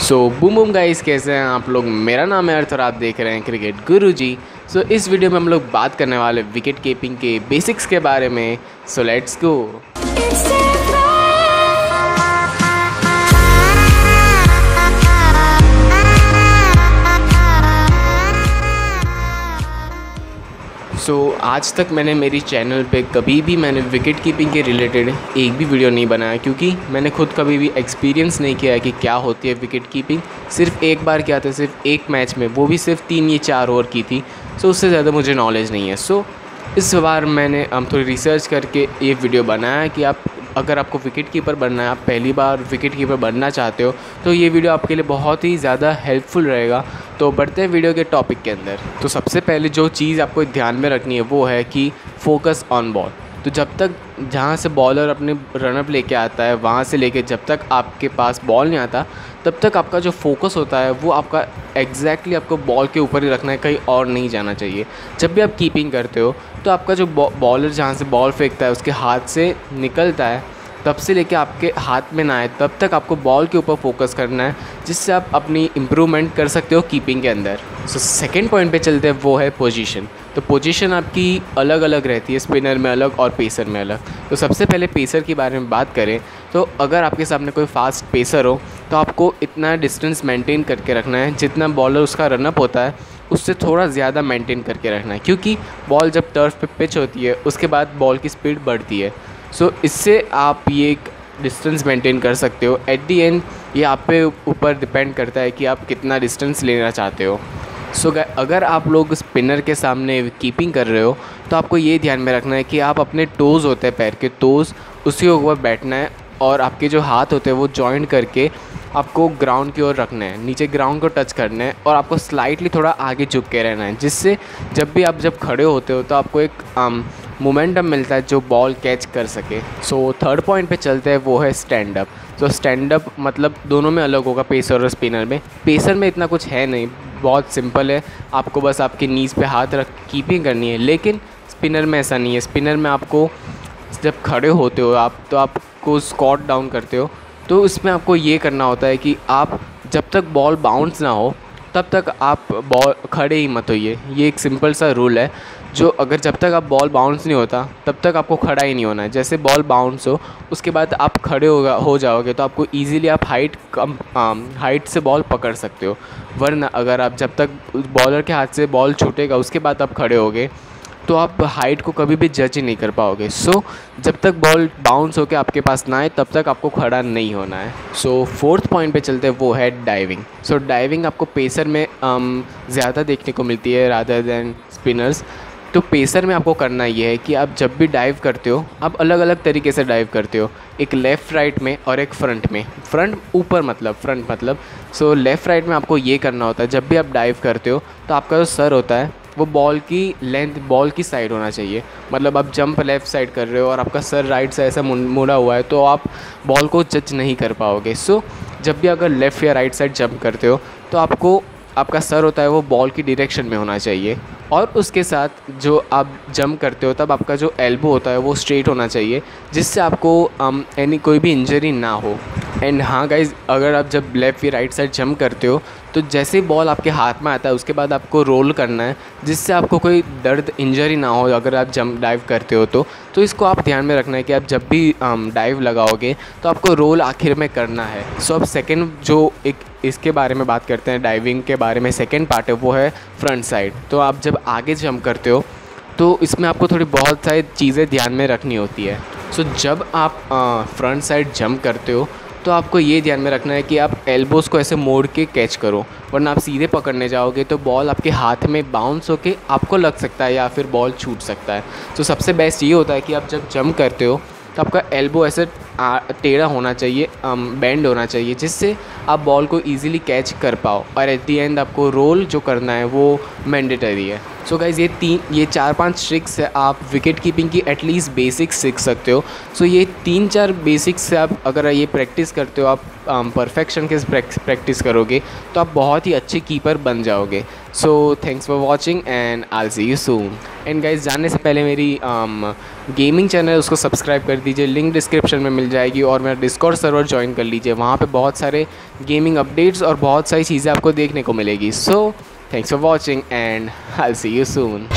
Boom boom guys, कैसे हैं आप लोग। मेरा नाम है अर्थ और आप देख रहे हैं क्रिकेट गुरुजी। इस वीडियो में हम लोग बात करने वाले विकेट कीपिंग के बेसिक्स के बारे में। Let's go. आज तक मैंने मेरी चैनल पे कभी भी मैंने विकेट कीपिंग के रिलेटेड एक भी वीडियो नहीं बनाया, क्योंकि मैंने खुद कभी भी एक्सपीरियंस नहीं किया है कि क्या होती है विकेट कीपिंग। सिर्फ एक बार किया था, सिर्फ एक मैच में, वो भी सिर्फ 3 या 4 ओवर की थी। उससे ज़्यादा मुझे नॉलेज नहीं है। इस बार मैंने थोड़ी रिसर्च करके ये वीडियो बनाया कि अगर आपको विकेट कीपर बनना है, आप पहली बार विकेट कीपर बनना चाहते हो, तो ये वीडियो आपके लिए बहुत ही ज़्यादा हेल्पफुल रहेगा। तो बढ़ते हैं वीडियो के टॉपिक के अंदर। तो सबसे पहले जो चीज़ आपको ध्यान में रखनी है वो है कि फोकस ऑन बॉल। तो जब तक जहाँ से बॉलर अपने रनअप लेके आता है, वहाँ से लेके जब तक आपके पास बॉल नहीं आता, तब तक आपका जो फोकस होता है वो आपका एग्जैक्टली आपको बॉल के ऊपर ही रखना है, कहीं और नहीं जाना चाहिए। जब भी आप कीपिंग करते हो तो आपका जो बॉलर जहाँ से बॉल फेंकता है उसके हाथ से निकलता है, तब से लेके आपके हाथ में ना आए तब तक आपको बॉल के ऊपर फोकस करना है, जिससे आप अपनी इम्प्रूवमेंट कर सकते हो कीपिंग के अंदर। सेकंड पॉइंट पे चलते हैं, वो है पोजीशन। तो पोजीशन आपकी अलग अलग रहती है, स्पिनर में अलग और पेसर में अलग। तो सबसे पहले पेसर के बारे में बात करें तो अगर आपके सामने कोई फास्ट पेसर हो तो आपको इतना डिस्टेंस मेंटेन करके रखना है, जितना बॉलर उसका रनअप होता है उससे थोड़ा ज़्यादा मेंटेन करके रखना है, क्योंकि बॉल जब टर्फ पे पिच होती है उसके बाद बॉल की स्पीड बढ़ती है। इससे आप ये एक डिस्टेंस मेंटेन कर सकते हो। एट दी एंड ये आप पे ऊपर डिपेंड करता है कि आप कितना डिस्टेंस लेना चाहते हो। अगर आप लोग स्पिनर के सामने कीपिंग कर रहे हो तो आपको ये ध्यान में रखना है कि आप अपने टोज़ होते हैं, पैर के टोज़, उसके ऊपर बैठना है और आपके जो हाथ होते हैं वो जॉइंट करके आपको ग्राउंड की ओर रखना है, नीचे ग्राउंड को टच करना है और आपको स्लाइटली थोड़ा आगे झुक के रहना है, जिससे जब खड़े होते हो तो आपको एक मोमेंटम मिलता है जो बॉल कैच कर सके। थर्ड पॉइंट पे चलते हैं, वो है स्टैंड अप। स्टैंड अप मतलब दोनों में अलग होगा, पेसर और स्पिनर में। पेसर में इतना कुछ है नहीं, बहुत सिंपल है, आपको बस आपके नीज़ पे हाथ रख कीपिंग करनी है। लेकिन स्पिनर में ऐसा नहीं है। स्पिनर में आपको जब खड़े होते हो तो आपको स्क्वाट डाउन करते हो, तो इसमें आपको ये करना होता है कि आप जब तक बॉल बाउंस ना हो तब तक आप बॉल खड़े ही मत होइए। ये एक सिंपल सा रूल है, जो अगर जब तक आप बॉल बाउंस नहीं होता तब तक आपको खड़ा ही नहीं होना है। जैसे बॉल बाउंस हो उसके बाद आप खड़े हो जाओगे तो आपको इजीली आप हाइट से बॉल पकड़ सकते हो। वरना अगर आप जब तक बॉलर के हाथ से बॉल छूटेगा उसके बाद आप खड़े होगे तो आप हाइट को कभी भी जज ही नहीं कर पाओगे। जब तक बॉल बाउंस होकर आपके पास ना आए तब तक आपको खड़ा नहीं होना है। फोर्थ पॉइंट पे चलते हैं, वो है डाइविंग। डाइविंग आपको पेसर में ज़्यादा देखने को मिलती है रादर दैन स्पिनर्स। तो पेसर में आपको करना ये है कि आप जब भी डाइव करते हो आप अलग अलग तरीके से डाइव करते हो, एक लेफ़्ट राइट में और एक फ्रंट में। फ्रंट मतलब लेफ़्ट राइट में आपको ये करना होता है, जब भी आप डाइव करते हो तो आपका जो सर होता है वो बॉल की लेंथ बॉल की साइड होना चाहिए। मतलब आप जंप लेफ़्ट साइड कर रहे हो और आपका सर राइट से ऐसा मुड़ा हुआ है तो आप बॉल को जज नहीं कर पाओगे। जब भी अगर लेफ़्ट या राइट साइड जंप करते हो तो आपका सर होता है वो बॉल की डायरेक्शन में होना चाहिए, और उसके साथ जो आप जंप करते हो तब आपका जो एल्बो होता है वो स्ट्रेट होना चाहिए, जिससे आपको कोई भी इंजरी ना हो। एंड हाँ गाइज़, अगर आप जब लेफ़्ट या राइट साइड जंप करते हो तो जैसे ही बॉल आपके हाथ में आता है उसके बाद आपको रोल करना है, जिससे आपको कोई दर्द इंजरी ना हो अगर आप जंप डाइव करते हो तो इसको आप ध्यान में रखना है कि आप जब भी डाइव लगाओगे तो आपको रोल आखिर में करना है। अब सेकंड जो इसके बारे में बात करते हैं, डाइविंग के बारे में सेकंड पार्ट है, वो है फ्रंट साइड। तो आप जब आगे जंप करते हो तो इसमें आपको थोड़ी बहुत सारी चीज़ें ध्यान में रखनी होती है। जब आप फ्रंट साइड जंप करते हो तो आपको ये ध्यान में रखना है कि आप एल्बोज़ को ऐसे मोड़ के कैच करो, वरना आप सीधे पकड़ने जाओगे तो बॉल आपके हाथ में बाउंस होके आपको लग सकता है या फिर बॉल छूट सकता है। सबसे बेस्ट ये होता है कि आप जब जंप करते हो तो आपका एल्बो ऐसे टेढ़ा होना चाहिए, बेंड होना चाहिए, जिससे आप बॉल को ईज़िली कैच कर पाओ। और एट दी एंड आपको रोल जो करना है वो मैंडेटरी है। सो गाइज़ ये 4-5 ट्रिक्स है, आप विकेट कीपिंग की एटलीस्ट बेसिक्स सीख सकते हो। सो ये 3-4 बेसिक्स से आप अगर ये प्रैक्टिस करते हो, आप परफेक्शन के प्रैक्टिस करोगे तो आप बहुत ही अच्छे कीपर बन जाओगे। So thanks for watching and I will see you soon. And guys जाने से पहले मेरी गेमिंग चैनल है उसको सब्सक्राइब कर दीजिए, लिंक डिस्क्रिप्शन में मिल जाएगी, और मेरा डिस्कॉर्ड सर्वर ज्वाइन कर लीजिए। वहाँ पे बहुत सारे गेमिंग अपडेट्स और बहुत सारी चीज़ें आपको देखने को मिलेगी। सो thanks for watching and I'll see you soon.